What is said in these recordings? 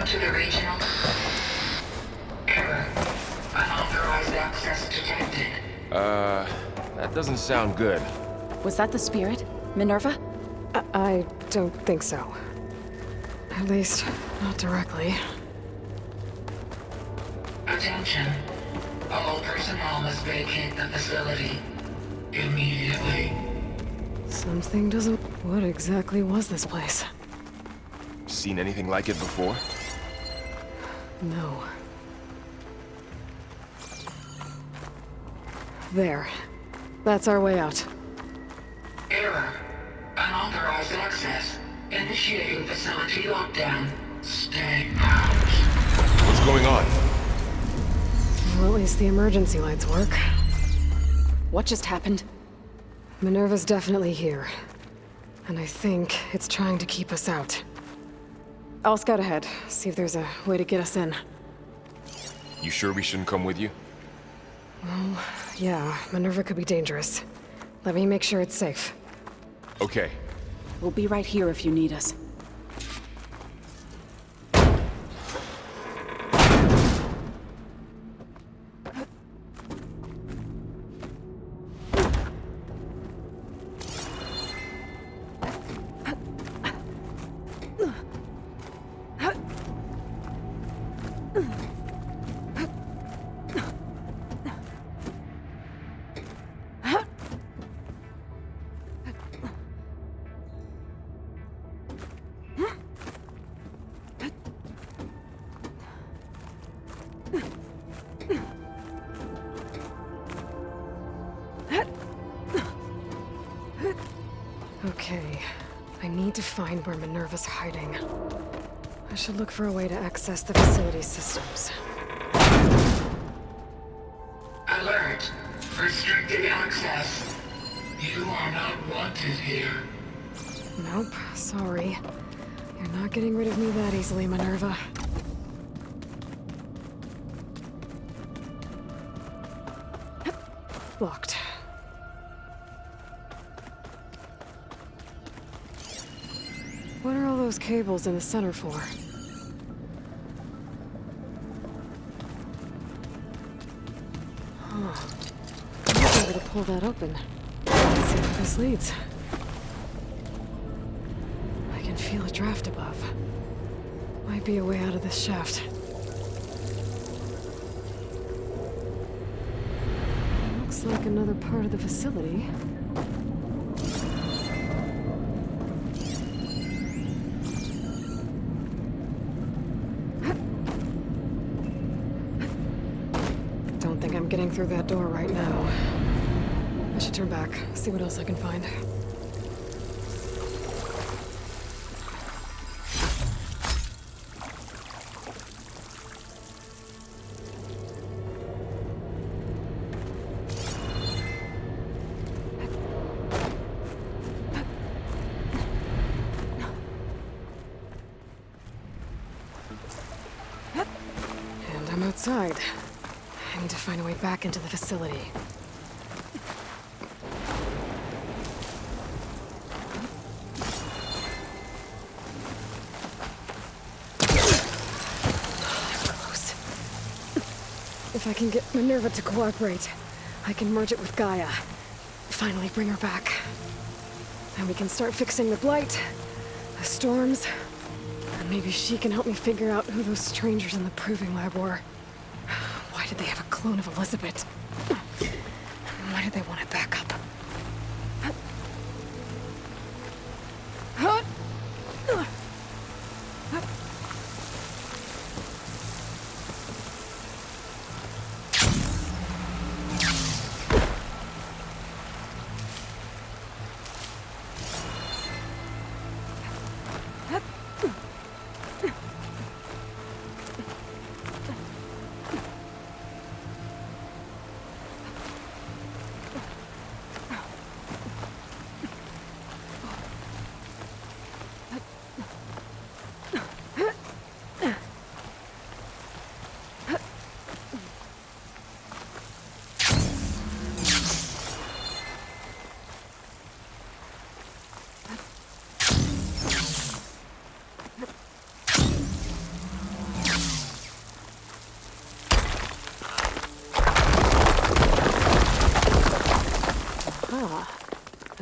Welcome to the regional. Error. Unauthorized access detected. That doesn't sound good. Was that the spirit? Minerva? I don't think so. At least, not directly. Attention. All personnel must vacate the facility. Immediately. Something doesn't... What exactly was this place? Seen anything like it before? No. There. That's our way out. Error. Unauthorized access. Initiating facility lockdown. Stay out. What's going on? Well, at least the emergency lights work. What just happened? Minerva's definitely here. And I think it's trying to keep us out. I'll scout ahead, see if there's a way to get us in. You sure we shouldn't come with you? Well, yeah, Minerva could be dangerous. Let me make sure it's safe. Okay. We'll be right here if you need us. Okay, I need to find where Minerva's hiding. I should look for a way to access the facility systems. Alert. Restricted access. You are not wanted here. Nope, sorry. You're not getting rid of me that easily, Minerva. Locked. What are all those cables in the center for? Huh. I might be able to pull that open. Let's see where this leads. I can feel a draft above. Might be a way out of this shaft. Looks like another part of the facility. Don't think I'm getting through that door right now. I should turn back, see what else I can find. And I'm outside. I need to find a way back into the facility. Close. If I can get Minerva to cooperate, I can merge it with Gaia. Finally bring her back. And we can start fixing the Blight, the storms, and maybe she can help me figure out who those strangers in the Proving Lab were. Why did they have a clone of Elizabeth? And why did they want it back up?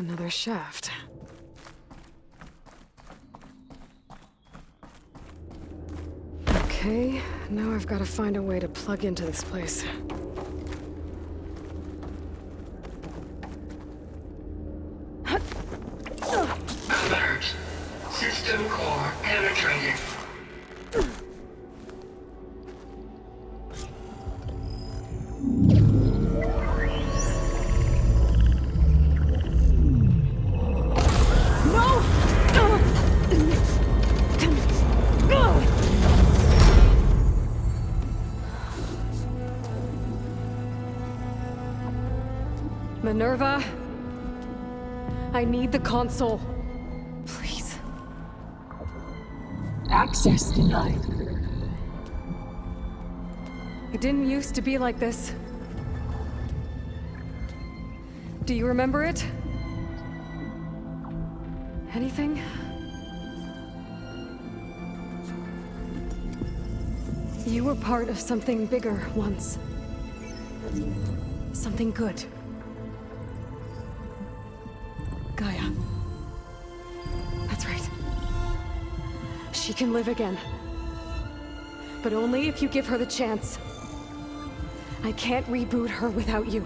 Another shaft. Okay, now I've got to find a way to plug into this place. Alert. System core penetrated. Minerva, I need the console. Please. Access denied. It didn't used to be like this. Do you remember it? Anything? You were part of something bigger once. Something good. Gaia. That's right. She can live again. But only if you give her the chance. I can't reboot her without you.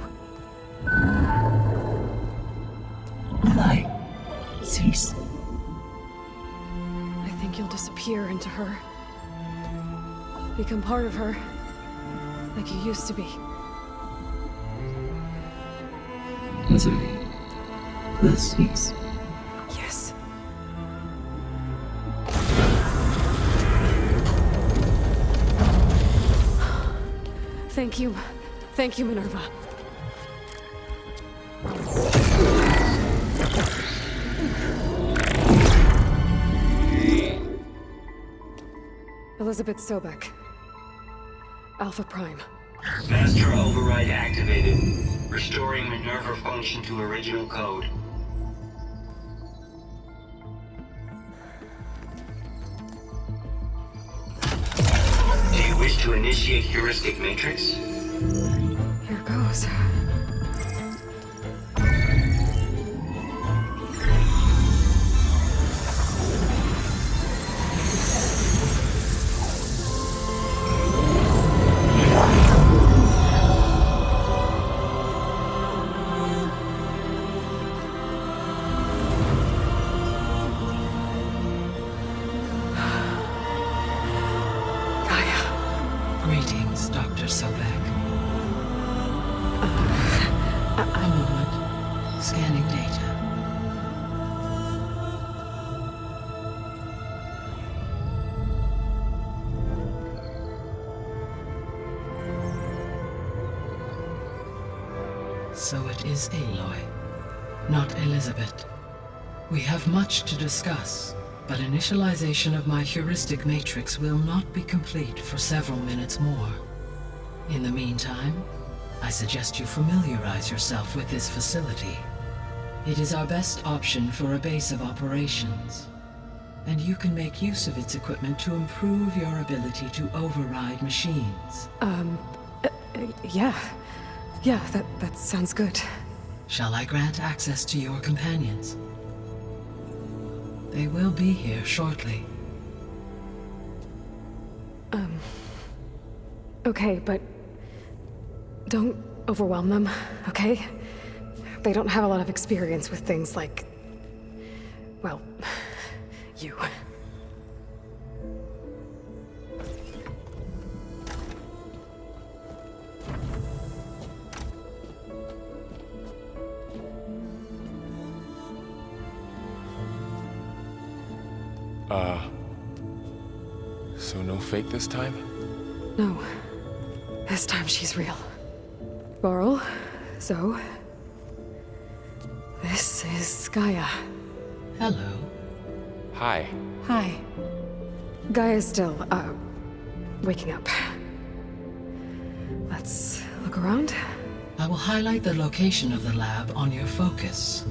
Light. Cease. I think you'll disappear into her. Become part of her. Like you used to be. Misery. The cease. Yes. Thank you. Thank you, Minerva. Elizabeth Sobek. Alpha Prime. Master override activated. Restoring Minerva function to original code. Do you wish to initiate heuristic matrix? Here goes. Greetings, Dr. Sobek. A moment. Scanning data. So it is Aloy, not Elizabeth. We have much to discuss. But initialization of my heuristic matrix will not be complete for several minutes more. In the meantime, I suggest you familiarize yourself with this facility. It is our best option for a base of operations, and you can make use of its equipment to improve your ability to override machines. Yeah. Yeah, that sounds good. Shall I grant access to your companions? They will be here shortly. Okay, but don't overwhelm them, okay? They don't have a lot of experience with things like, well, you. So no fake this time? No. This time she's real. Varl, Zoe. This is Gaia. Hello. Hi. Hi. Gaia's still, waking up. Let's look around. I will highlight the location of the lab on your focus.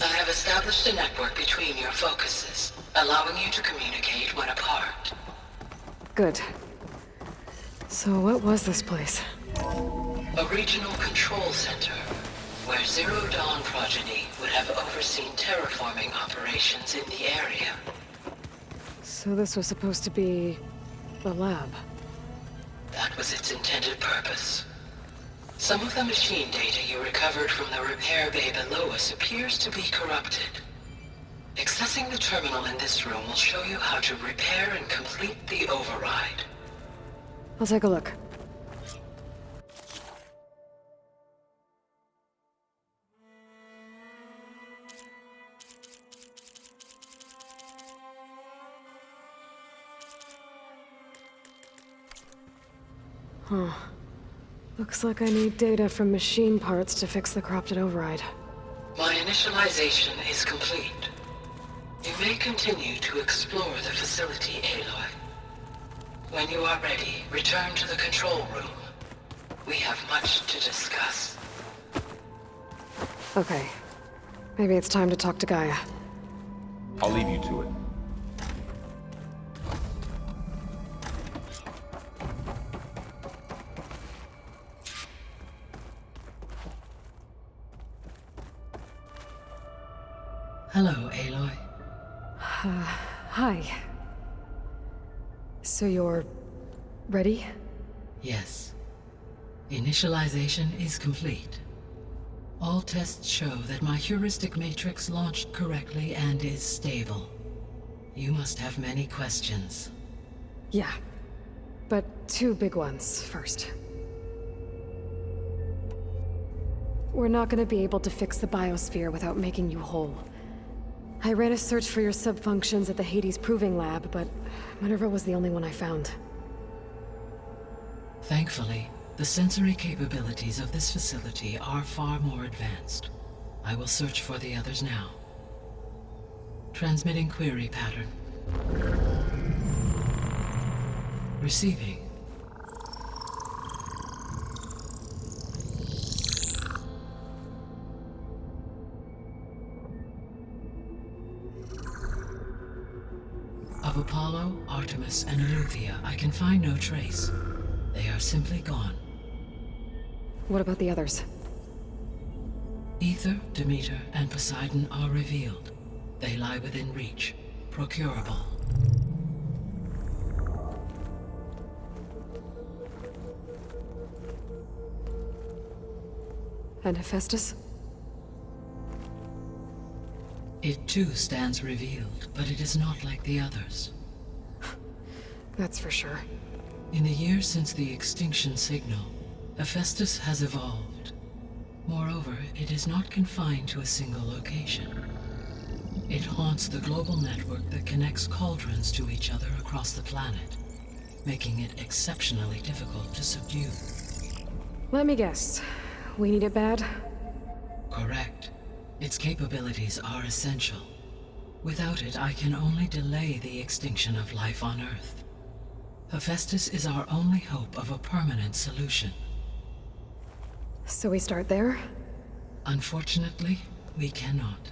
I have established a network between your focuses, allowing you to communicate when apart. Good. So what was this place? A regional control center, where Zero Dawn progeny would have overseen terraforming operations in the area. So this was supposed to be... the lab. That was its intended purpose. Some of the machine data you recovered from the repair bay below us appears to be corrupted. Accessing the terminal in this room will show you how to repair and complete the override. I'll take a look. Huh. Looks like I need data from machine parts to fix the corrupted override. My initialization is complete. You may continue to explore the facility, Aloy. When you are ready, return to the control room. We have much to discuss. Okay. Maybe it's time to talk to Gaia. I'll leave you to it. Hello, Aloy. Hi. So you're... ready? Yes. Initialization is complete. All tests show that my heuristic matrix launched correctly and is stable. You must have many questions. Yeah. But two big ones first. We're not gonna be able to fix the biosphere without making you whole. I ran a search for your subfunctions at the Hades Proving Lab, but Minerva was the only one I found. Thankfully, the sensory capabilities of this facility are far more advanced. I will search for the others now. Transmitting query pattern. Receiving. Of Apollo, Artemis, and Eleuthia, I can find no trace. They are simply gone. What about the others? Ether, Demeter, and Poseidon are revealed. They lie within reach, procurable. And Hephaestus? It too stands revealed, but it is not like the others. That's for sure. In the years since the extinction signal, Hephaestus has evolved. Moreover, it is not confined to a single location. It haunts the global network that connects cauldrons to each other across the planet, making it exceptionally difficult to subdue. Let me guess. We need it bad? Correct. Its capabilities are essential. Without it, I can only delay the extinction of life on Earth. Hephaestus is our only hope of a permanent solution. So we start there? Unfortunately, we cannot.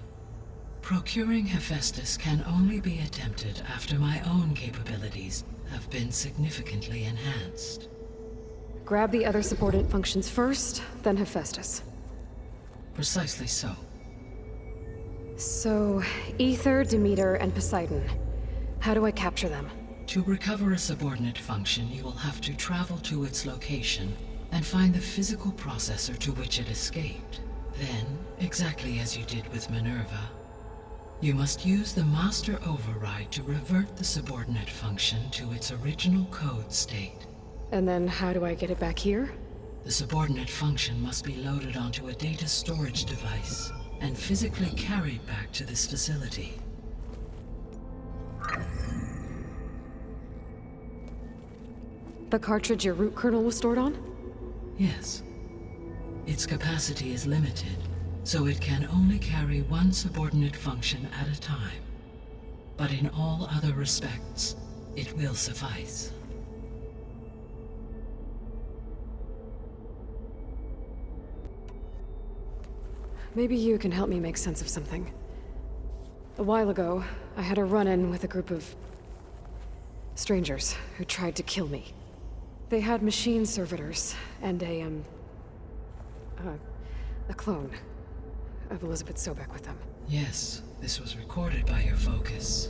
Procuring Hephaestus can only be attempted after my own capabilities have been significantly enhanced. Grab the other subordinate functions first, then Hephaestus. Precisely so. So, Ether, Demeter, and Poseidon. How do I capture them? To recover a subordinate function, you will have to travel to its location and find the physical processor to which it escaped. Then, exactly as you did with Minerva, you must use the master override to revert the subordinate function to its original code state. And then how do I get it back here? The subordinate function must be loaded onto a data storage device and physically carried back to this facility. The cartridge your root kernel was stored on? Yes. Its capacity is limited, so it can only carry one subordinate function at a time. But in all other respects, it will suffice. Maybe you can help me make sense of something. A while ago, I had a run-in with a group of strangers who tried to kill me. They had machine servitors, and a clone of Elizabeth Sobek with them. Yes, this was recorded by your focus.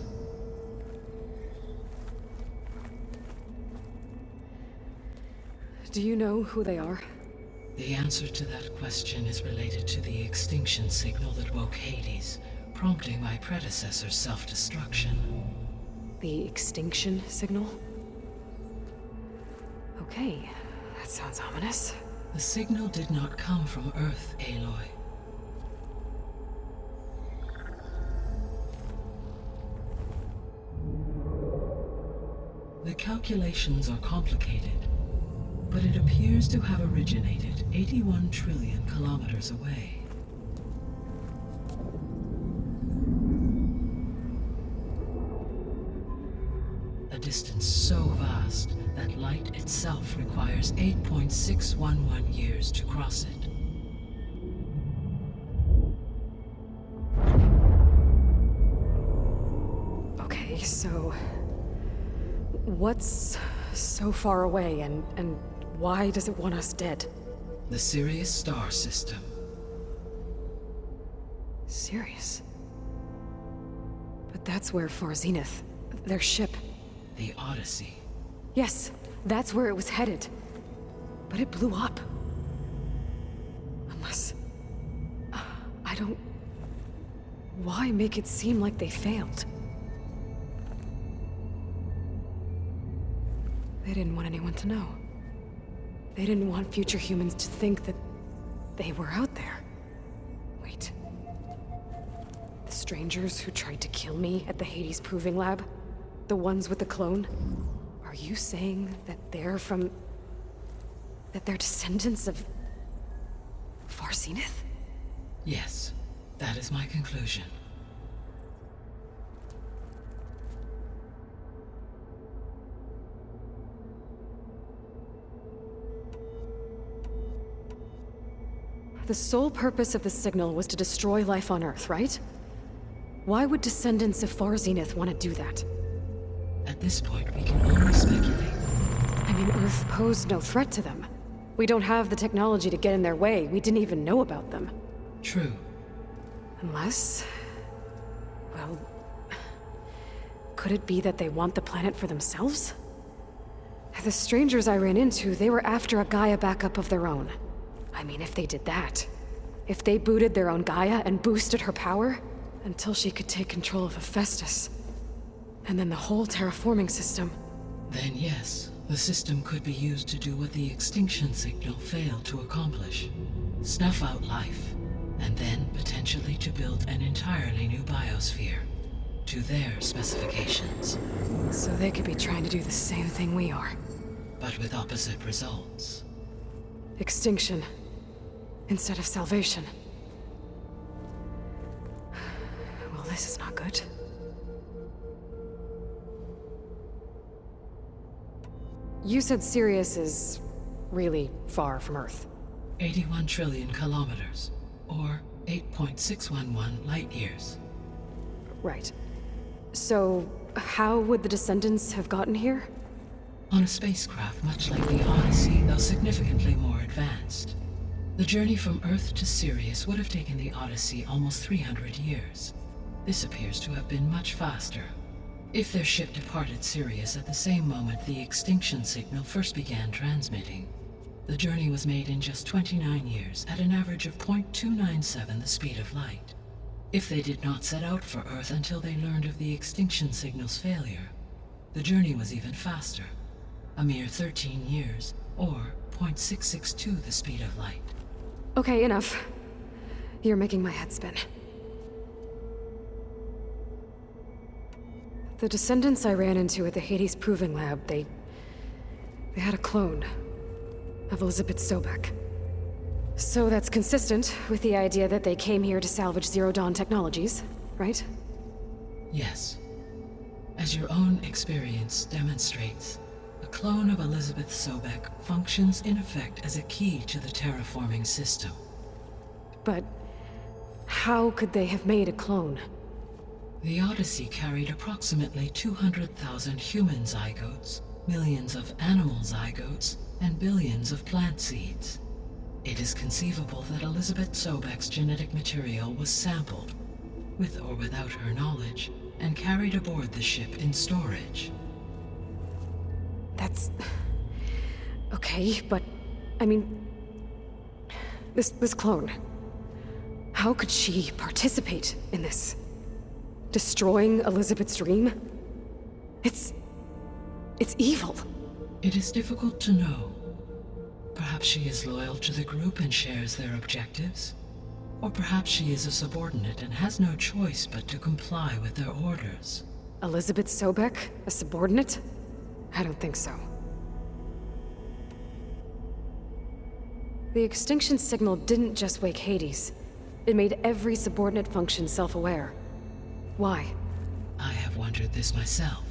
Do you know who they are? The answer to that question is related to the extinction signal that woke Hades, prompting my predecessor's self-destruction. The extinction signal? Okay, that sounds ominous. The signal did not come from Earth, Aloy. The calculations are complicated, but it appears to have originated 81 trillion kilometers away. A distance so vast that light itself requires 8.611 years to cross it. Okay, so... what's so far away, and why does it want us dead? The Sirius star system. Sirius? But that's where Far Zenith, their ship... The Odyssey. Yes, that's where it was headed. But it blew up. Unless... I don't... Why make it seem like they failed? They didn't want anyone to know. They didn't want future humans to think that they were out there. Wait. The strangers who tried to kill me at the Hades Proving Lab? The ones with the clone? Are you saying that they're from... that they're descendants of... Far Zenith? Yes, that is my conclusion. The sole purpose of the signal was to destroy life on Earth, right? Why would descendants of Far Zenith want to do that? At this point, we can only speculate. I mean, Earth posed no threat to them. We don't have the technology to get in their way. We didn't even know about them. True. Unless... well... could it be that they want the planet for themselves? The strangers I ran into, they were after a Gaia backup of their own. I mean, if they did that... if they booted their own Gaia and boosted her power... until she could take control of Hephaestus. And then the whole terraforming system. Then yes, the system could be used to do what the extinction signal failed to accomplish. Snuff out life, and then potentially to build an entirely new biosphere. To their specifications. So they could be trying to do the same thing we are. But with opposite results. Extinction. Instead of salvation. Well, this is not good. You said Sirius is really far from Earth. 81 trillion kilometers, or 8.611 light years. Right. So, how would the descendants have gotten here? On a spacecraft much like the Odyssey, though significantly more advanced. The journey from Earth to Sirius would have taken the Odyssey almost 300 years. This appears to have been much faster. If their ship departed Sirius at the same moment the extinction signal first began transmitting, the journey was made in just 29 years at an average of 0.297 the speed of light. If they did not set out for Earth until they learned of the extinction signal's failure, the journey was even faster, a mere 13 years, or 0.662 the speed of light. Okay, enough. You're making my head spin. The descendants I ran into at the Hades Proving Lab, they had a clone of Elizabeth Sobek. So that's consistent with the idea that they came here to salvage Zero Dawn technologies, right? Yes. As your own experience demonstrates, a clone of Elizabeth Sobek functions in effect as a key to the terraforming system. But how could they have made a clone? The Odyssey carried approximately 200,000 human zygotes, millions of animal zygotes, and billions of plant seeds. It is conceivable that Elizabeth Sobek's genetic material was sampled, with or without her knowledge, and carried aboard the ship in storage. That's... okay, but... I mean... This clone... How could she participate in this? Destroying Elizabeth's dream? It's evil. It is difficult to know. Perhaps she is loyal to the group and shares their objectives. Or perhaps she is a subordinate and has no choice but to comply with their orders. Elizabeth Sobek, a subordinate? I don't think so. The extinction signal didn't just wake Hades. It made every subordinate function self-aware. Why? I have wondered this myself.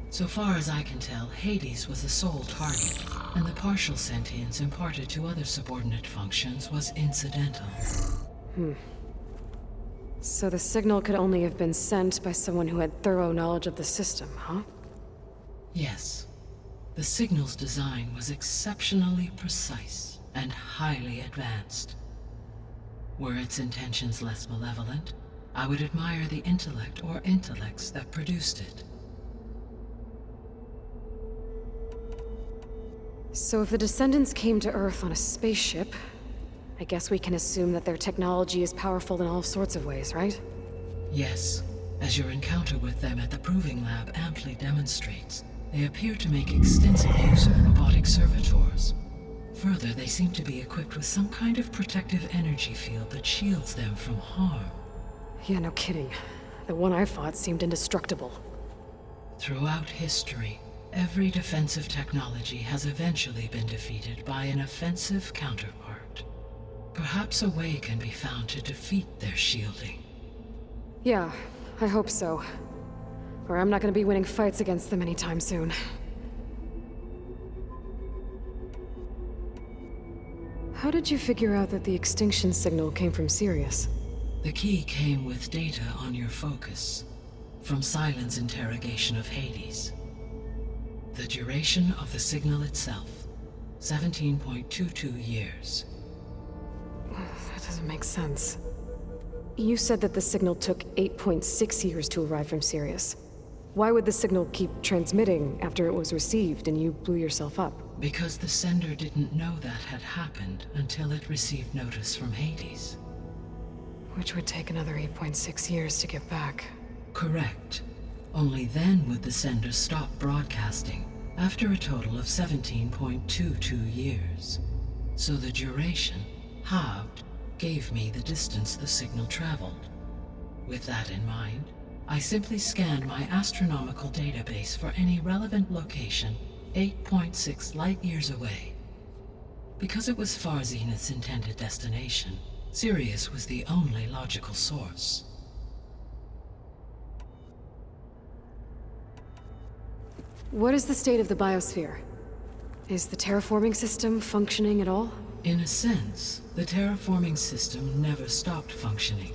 So far as I can tell, Hades was the sole target, and the partial sentience imparted to other subordinate functions was incidental. So the signal could only have been sent by someone who had thorough knowledge of the system, huh? Yes. The signal's design was exceptionally precise and highly advanced. Were its intentions less malevolent, I would admire the intellect or intellects that produced it. So if the Descendants came to Earth on a spaceship, I guess we can assume that their technology is powerful in all sorts of ways, right? Yes, as your encounter with them at the Proving Lab amply demonstrates, they appear to make extensive use of robotic servitors. Further, they seem to be equipped with some kind of protective energy field that shields them from harm. Yeah, no kidding. The one I fought seemed indestructible. Throughout history, every defensive technology has eventually been defeated by an offensive counterpart. Perhaps a way can be found to defeat their shielding. Yeah, I hope so. Or I'm not gonna be winning fights against them anytime soon. How did you figure out that the extinction signal came from Sirius? The key came with data on your focus, from Silent's interrogation of Hades. The duration of the signal itself, 17.22 years. That doesn't make sense. You said that the signal took 8.6 years to arrive from Sirius. Why would the signal keep transmitting after it was received and you blew yourself up? Because the sender didn't know that had happened until it received notice from Hades. Which would take another 8.6 years to get back. Correct. Only then would the sender stop broadcasting, after a total of 17.22 years. So the duration, halved, gave me the distance the signal traveled. With that in mind, I simply scanned my astronomical database for any relevant location 8.6 light-years away. Because it was Far Zenith's intended destination, Sirius was the only logical source. What is the state of the biosphere? Is the terraforming system functioning at all? In a sense, the terraforming system never stopped functioning.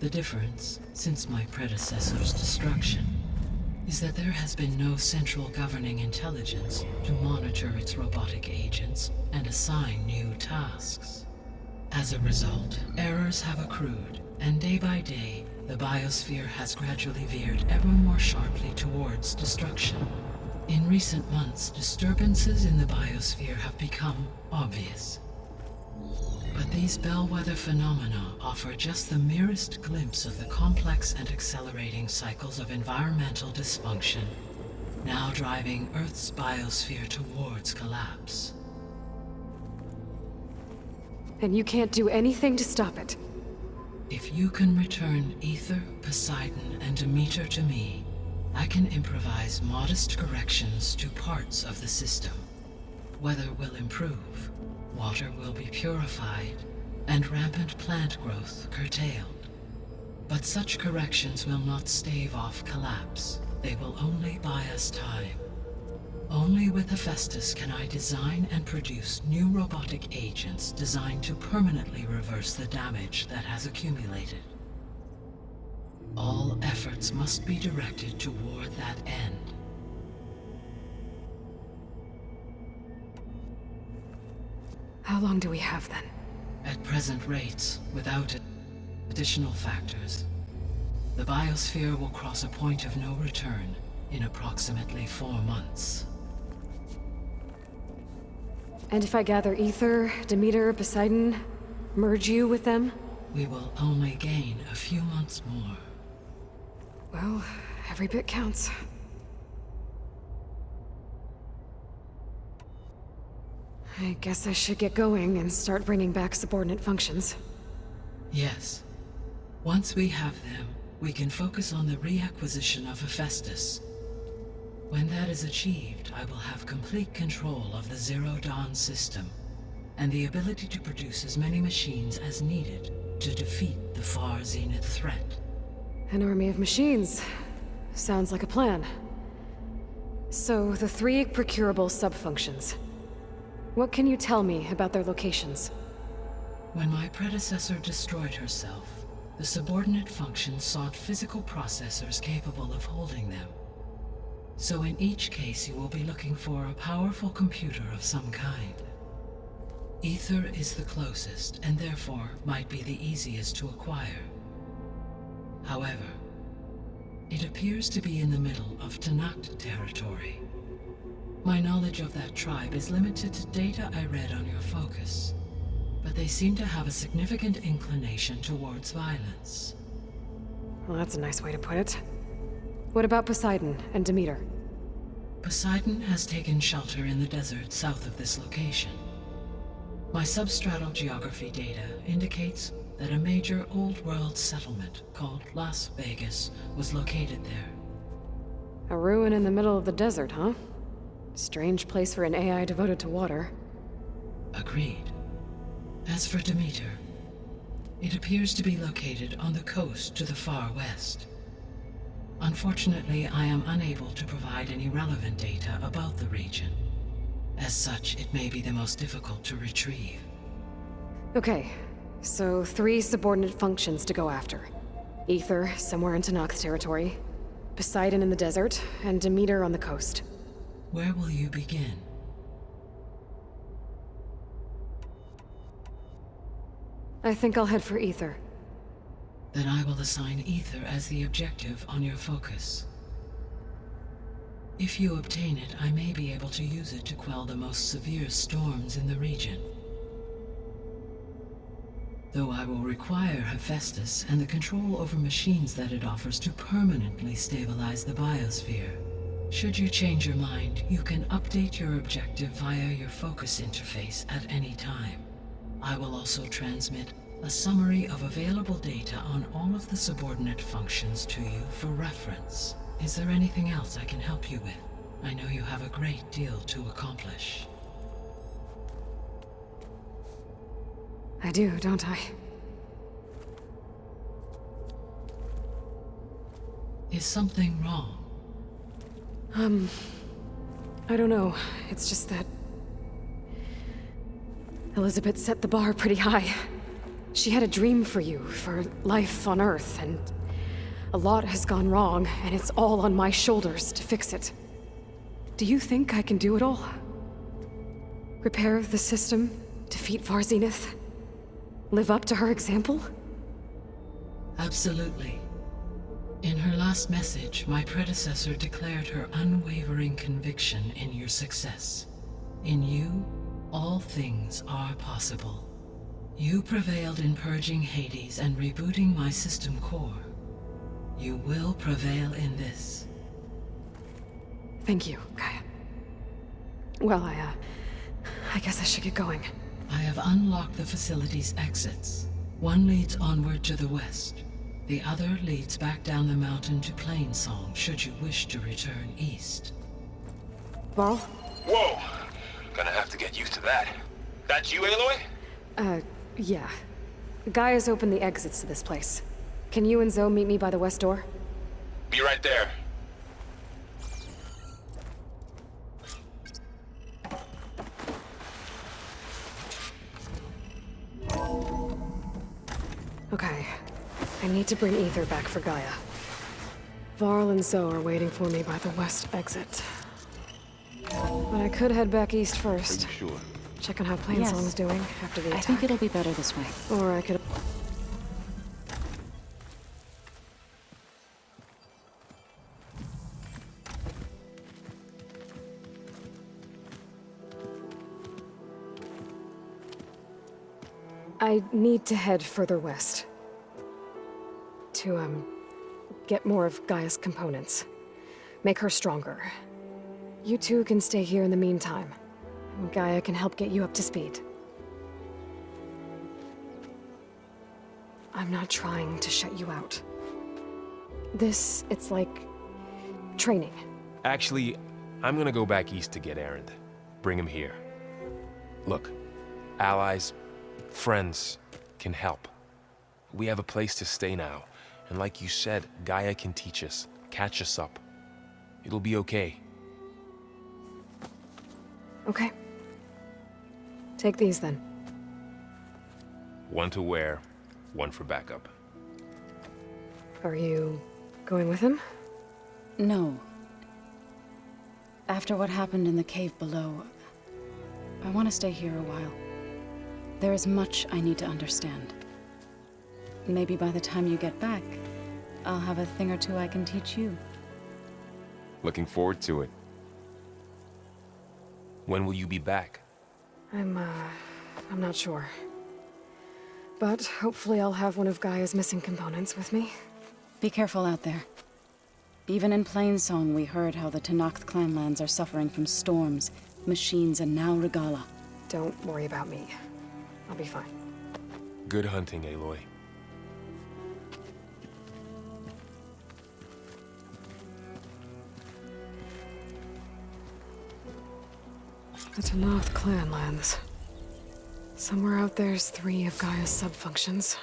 The difference, since my predecessor's destruction, is that there has been no central governing intelligence to monitor its robotic agents and assign new tasks. As a result, errors have accrued, and day by day, the biosphere has gradually veered ever more sharply towards destruction. In recent months, disturbances in the biosphere have become obvious. But these bellwether phenomena offer just the merest glimpse of the complex and accelerating cycles of environmental dysfunction, now driving Earth's biosphere towards collapse. And you can't do anything to stop it? If you can return Aether, Poseidon, and Demeter to me, I can improvise modest corrections to parts of the system. Weather will improve, water will be purified, and rampant plant growth curtailed. But such corrections will not stave off collapse. They will only buy us time. Only with Hephaestus can I design and produce new robotic agents designed to permanently reverse the damage that has accumulated. All efforts must be directed toward that end. How long do we have then? At present rates, without additional factors, the biosphere will cross a point of no return in approximately 4 months. And if I gather Ether, Demeter, Poseidon, merge you with them? We will only gain a few months more. Well, every bit counts. I guess I should get going and start bringing back subordinate functions. Yes. Once we have them, we can focus on the reacquisition of Hephaestus. When that is achieved, I will have complete control of the Zero Dawn system, and the ability to produce as many machines as needed to defeat the Far Zenith threat. An army of machines. Sounds like a plan. So, the 3 procurable subfunctions. What can you tell me about their locations? When my predecessor destroyed herself, the subordinate functions sought physical processors capable of holding them. So in each case you will be looking for a powerful computer of some kind. Ether is the closest, and therefore might be the easiest to acquire. However, it appears to be in the middle of Tanakh territory. My knowledge of that tribe is limited to data I read on your focus, but they seem to have a significant inclination towards violence. Well, that's a nice way to put it. What about Poseidon and Demeter? Poseidon has taken shelter in the desert south of this location. My substratal geography data indicates that a major old-world settlement called Las Vegas was located there. A ruin in the middle of the desert, huh? Strange place for an AI devoted to water. Agreed. As for Demeter, it appears to be located on the coast to the far west. Unfortunately, I am unable to provide any relevant data about the region. As such, it may be the most difficult to retrieve. Okay, so 3 subordinate functions to go after. Ether, somewhere in Tanakh territory. Poseidon in the desert, and Demeter on the coast. Where will you begin? I think I'll head for Ether. Then I will assign Ether as the objective on your focus. If you obtain it, I may be able to use it to quell the most severe storms in the region. Though I will require Hephaestus and the control over machines that it offers to permanently stabilize the biosphere. Should you change your mind, you can update your objective via your focus interface at any time. I will also transmit a summary of available data on all of the subordinate functions to you for reference. Is there anything else I can help you with? I know you have a great deal to accomplish. I do, don't I? Is something wrong? I don't know. It's just that Elizabeth set the bar pretty high. She had a dream for you, for life on Earth, and a lot has gone wrong, and it's all on my shoulders to fix it. Do you think I can do it all? Repair the system, defeat Far Zenith, live up to her example? Absolutely. In her last message, my predecessor declared her unwavering conviction in your success. In you, all things are possible. You prevailed in purging Hades and rebooting my system core. You will prevail in this. Thank you, Gaia. Well, I guess I should get going. I have unlocked the facility's exits. One leads onward to the west. The other leads back down the mountain to Plainsong, should you wish to return east. Varl? Whoa! Gonna have to get used to that. That's you, Aloy? Yeah. Gaia's opened the exits to this place. Can you and Zoe meet me by the west door? Be right there. Okay. I need to bring Ether back for Gaia. Varl and Zoe are waiting for me by the west exit. But I could head back east first. Are you sure? Check on how Plain Yes. Song's doing after the I attack. think it'll be better this way. Or I could... I need to head further west. To, get more of Gaia's components. Make her stronger. You two can stay here in the meantime. Gaia can help get you up to speed. I'm not trying to shut you out. It's like... training. Actually, I'm gonna go back east to get Erend. Bring him here. Look, allies, friends can help. We have a place to stay now, and like you said, Gaia can teach us, catch us up. It'll be okay. Okay. Take these then. One to wear, one for backup. Are you going with him? No. After what happened in the cave below, I want to stay here a while. There is much I need to understand. Maybe by the time you get back, I'll have a thing or two I can teach you. Looking forward to it. When will you be back? I'm not sure. But hopefully I'll have one of Gaia's missing components with me. Be careful out there. Even in Plainsong, we heard how the Tenakth clanlands are suffering from storms, machines, and now Regalla. Don't worry about me. I'll be fine. Good hunting, Aloy. The Tenakth clanlands. Somewhere out there's 3 of Gaia's subfunctions.